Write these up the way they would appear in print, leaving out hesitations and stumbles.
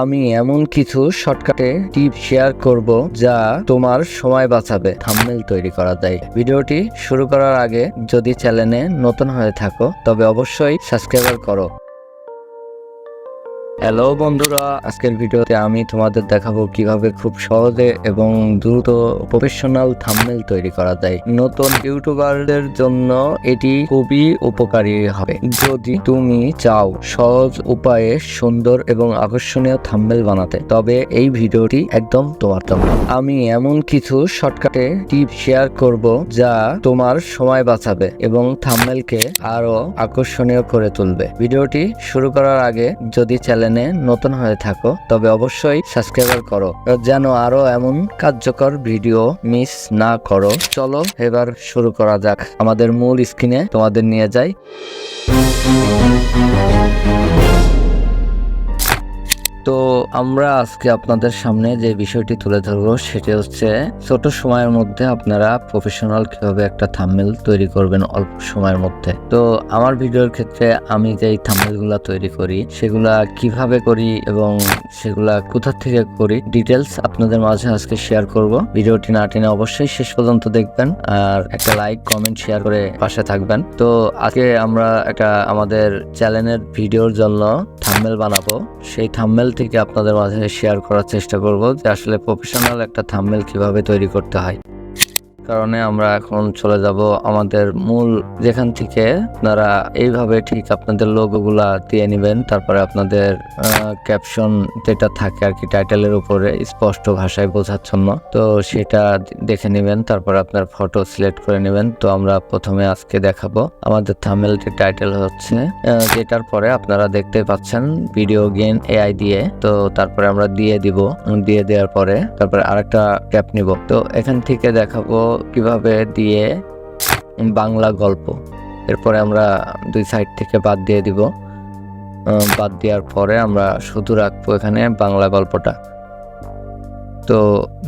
আমি এমন কিছু শর্টকাটে টিপ শেয়ার করব যা তোমার সময় বাঁচাবে থাম্বনেল তৈরি করা যায়। ভিডিওটি শুরু করার আগে যদি চ্যানেলে নতুন হয়ে থাকো তবে অবশ্যই সাবস্ক্রাইব করো। হ্যালো বন্ধুরা, আজকের ভিডিওতে আমি তোমাদের দেখাবো কিভাবে খুব সহজে এবং দ্রুত প্রফেশনাল থাম্বনেল তৈরি করা যায়। নতুন ইউটিউবারদের জন্য এটি খুবই উপকারী হবে। যদি তুমি চাও সহজ উপায়ে সুন্দর এবং আকর্ষণীয় থাম্বনেল বানাতে, তবে এই ভিডিওটি একদম তোমার জন্য। আমি এমন কিছু শর্টকাটে টিপ শেয়ার করব যা তোমার সময় বাঁচাবে এবং থাম্বনেলকে আরো আকর্ষণীয় করে তুলবে। ভিডিওটি শুরু করার আগে যদি চ্যানেলে নতুন হয়ে থাকো তবে অবশ্যই সাবস্ক্রাইব করো যেন আরো এমন কার্যকর ভিডিও মিস না করো। চলো এবার শুরু করা যাক। আমাদের মূল স্ক্রিনে তোমাদের নিয়ে যাই। তো আমরা আজকে আপনাদের সামনে যে বিষয়টি তুলে ধরবো সেটি হচ্ছে ছোট সময়ের মধ্যে আপনারা প্রফেশনাল কিভাবে একটা থাম্বনেল তৈরি করবেন অল্প সময়ের মধ্যে। তো আমার ভিডিওর ক্ষেত্রে আমি যেই থাম্বনেলগুলো তৈরি করি সেগুলা কিভাবে করি এবং সেগুলা কোথা থেকে করি ডিটেলস আপনাদের মাঝে আজকে শেয়ার করব। ভিডিওটি না টেনে অবশ্যই শেষ পর্যন্ত দেখবেন আর একটা লাইক কমেন্ট শেয়ার করে পাশে থাকবেন। তো আজকে আমরা একটা আমাদের চ্যানেলের ভিডিওর জন্য থাম্বনেল বানাবো। সেই থাম্বনেল থেকে আপনাদের মাঝে শেয়ার করার চেষ্টা করব যে আসলে প্রফেশনাল একটা থাম্বনেল কিভাবে তৈরি করতে হয়। কারণে আমরা এখন চলে যাব আমাদের মূল যেখান থেকে আপনারা এইভাবে ঠিক আপনাদের লোগোগুলা দিয়ে নেবেন। তারপরে আপনাদের ক্যাপশন যেটা থাকে আর কি টাইটেলের উপরে স্পষ্ট ভাষায় বোঝার জন্য, তো সেটা দেখে নেবেন। তারপর আপনার ফটো সিলেক্ট করে নেবেন। তো আমরা প্রথমে আজকে দেখাবো আমাদের থাম্বনেলটির টাইটেল হচ্ছে যেটার পরে আপনারা দেখতে পাচ্ছেন ভিডিও গেম এআই দিয়ে। তো তারপরে আমরা দিয়ে দেওয়ার পরে তারপরে আরেকটা ক্যাপ নিব। তো এখান থেকে দেখাবো কিভাবে দিয়ে বাংলা গল্প। এরপরে আমরা দুই সাইড থেকে বাদ দিয়ে দিব। বাদ দেওয়ার পরে আমরা শুধু রাখবো এখানে বাংলা গল্পটা। তো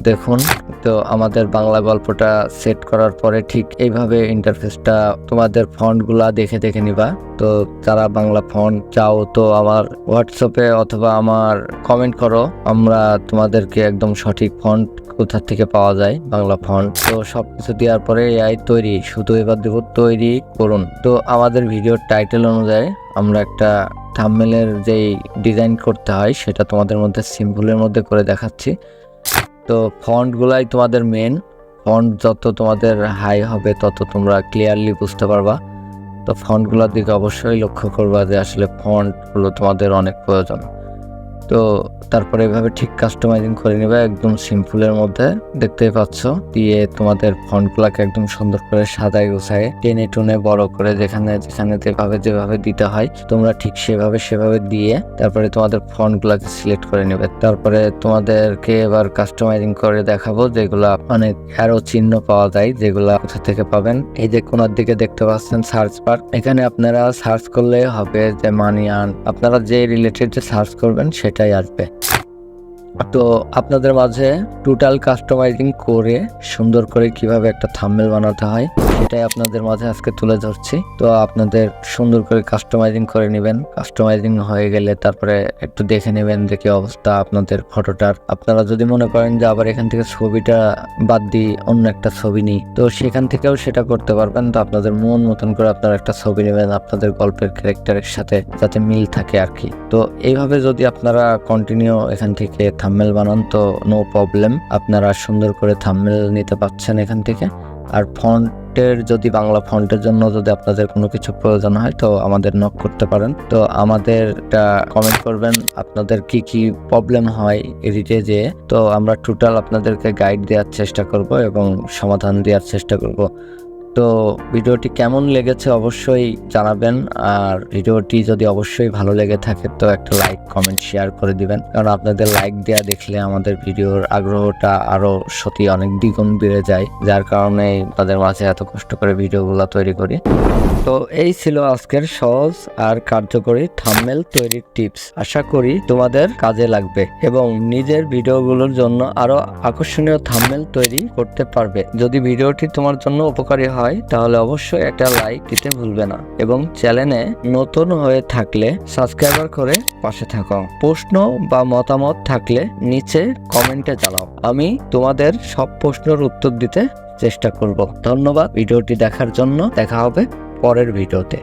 দেখুন, তো আমাদের বাংলা গল্পটা সেট করার পরে ঠিক এইভাবে ইন্টারফেসটা তোমাদের ফন্টগুলা দেখে নিবা। তো যারা বাংলা ফন্ট চাও তো আমার হোয়াটসঅ্যাপে অথবা আমার কমেন্ট করো, আমরা তোমাদেরকে একদম সঠিক ফন্ট কোথা থেকে পাওয়া যায় বাংলা ফন্ট। তো সবকিছু দেওয়ার পরে এআই তৈরি, শুধু এবার দেব তৈরি করুন। তো আমাদের ভিডিওর টাইটেল অনুযায়ী আমরা একটা থাম্বনেলের যেই ডিজাইন করতে হয় সেটা তোমাদের মধ্যে সিম্পলের মধ্যে করে দেখাচ্ছি। তো ফন্টগুলাই তোমাদের মেন। ফন্ট যত তোমাদের হাই হবে তত তোমরা ক্লিয়ারলি বুঝতে পারবা। তো ফন্টগুলোর দিকে অবশ্যই লক্ষ্য করবা যে আসলে ফন্টগুলো তোমাদের অনেক প্রয়োজন। তো তারপরে এভাবে ঠিক কাস্টমাইজিং করে নেবে একদম সিম্পলের মধ্যে। দেখতেই পাচ্ছ দিয়ে তোমাদের ফন্টগুলোকে একদম সুন্দর করে সাজায় গোছায় টেনে টুনে বড় করে যেখানে যেভাবে দিতে হয় তোমরা ঠিক সেভাবে দিয়ে তারপরে তোমাদের ফন্টগুলোকে সিলেক্ট করে নেবে। তারপরে তোমাদেরকে এবার কাস্টমাইজিং করে দেখাবো যেগুলা অনেক অ্যারো চিহ্ন পাওয়া যায়, যেগুলা কোথা থেকে পাবেন। এই যে কোনার দিকে দেখতে পাচ্ছেন সার্চ বার, এখানে আপনারা সার্চ করলে হবে যে মানি আর্ন। আপনারা যে রিলেটেড যে সার্চ করবেন সেটাই আসবে। তো আপনাদের মাঝে টোটাল কাস্টমাইজিং করে সুন্দর করে কিভাবে একটা থাম্বনেল বানাতে হয় সেটাই আপনাদের মাঝে আজকে তুলে ধরছি। তো আপনাদের সুন্দর করে কাস্টমাইজিং করে নেবেন। কাস্টমাইজিং হয়ে গেলে তারপরে একটু দেখে নেবেন যে কি অবস্থা আপনাদের ফটোটার। আপনারা যদি মনে করেন যে আবার এখান থেকে ছবিটা বাদ দিয়ে অন্য একটা ছবি নিই, তো সেখান থেকেও সেটা করতে পারবেন। তো আপনাদের মন মতন করে আপনারা একটা ছবি নেবেন আপনাদের গল্পের ক্যারেক্টারের সাথে যাতে মিল থাকে আর কি। তো এইভাবে যদি আপনারা কন্টিনিউ এখান থেকে থাম্বনেল বানান তো নো প্রবলেম, আপনারা সুন্দর করে থাম্বনেল নিতে পারছেন এখান থেকে। আর ফন্টের যদি বাংলা ফন্টের জন্য যদি আপনাদের কোনো কিছু প্রয়োজন হয় তো আমাদের নক করতে পারেন। তো আমাদেরটা কমেন্ট করবেন আপনাদের কি প্রবলেম হয় এডিটে যে, তো আমরা টোটাল আপনাদেরকে গাইড দেওয়ার চেষ্টা করব এবং সমাধান দেওয়ার চেষ্টা করব। তো ভিডিওটি কেমন লেগেছে অবশ্যই জানাবেন। আর ভিডিওটি যদি অবশ্যই ভালো লেগে থাকে তো একটা লাইক কমেন্ট শেয়ার করে দিবেন, কারণ আপনাদের লাইক দেয়া দেখলে আমাদের ভিডিওর আগ্রহটা আরো সত্যি অনেক দ্বিগুণ বেড়ে যায়, যার কারণে তাদের মাঝে এত কষ্ট করে ভিডিওগুলো তৈরি করি। তো এই ছিল আজকের সহজ আর কার্যকরী থাম্বনেল তৈরির টিপস। আশা করি তোমাদের কাজে লাগবে এবং নিজের ভিডিওগুলোর জন্য আরো আকর্ষণীয় থাম্বনেল তৈরি করতে পারবে। যদি ভিডিওটি তোমার জন্য উপকারী হয় হয় তাহলে অবশ্যই একটা লাইক দিতে ভুলবে না এবং চ্যানেলে নতুন হয়ে থাকলে সাবস্ক্রাইবার করে পাশে থাকো। প্রশ্ন বা মতামত থাকলে নিচে কমেন্টে জানাও, আমি তোমাদের সব প্রশ্নের উত্তর দিতে চেষ্টা করব। ধন্যবাদ ভিডিওটি দেখার জন্য। দেখা হবে পরের ভিডিওতে।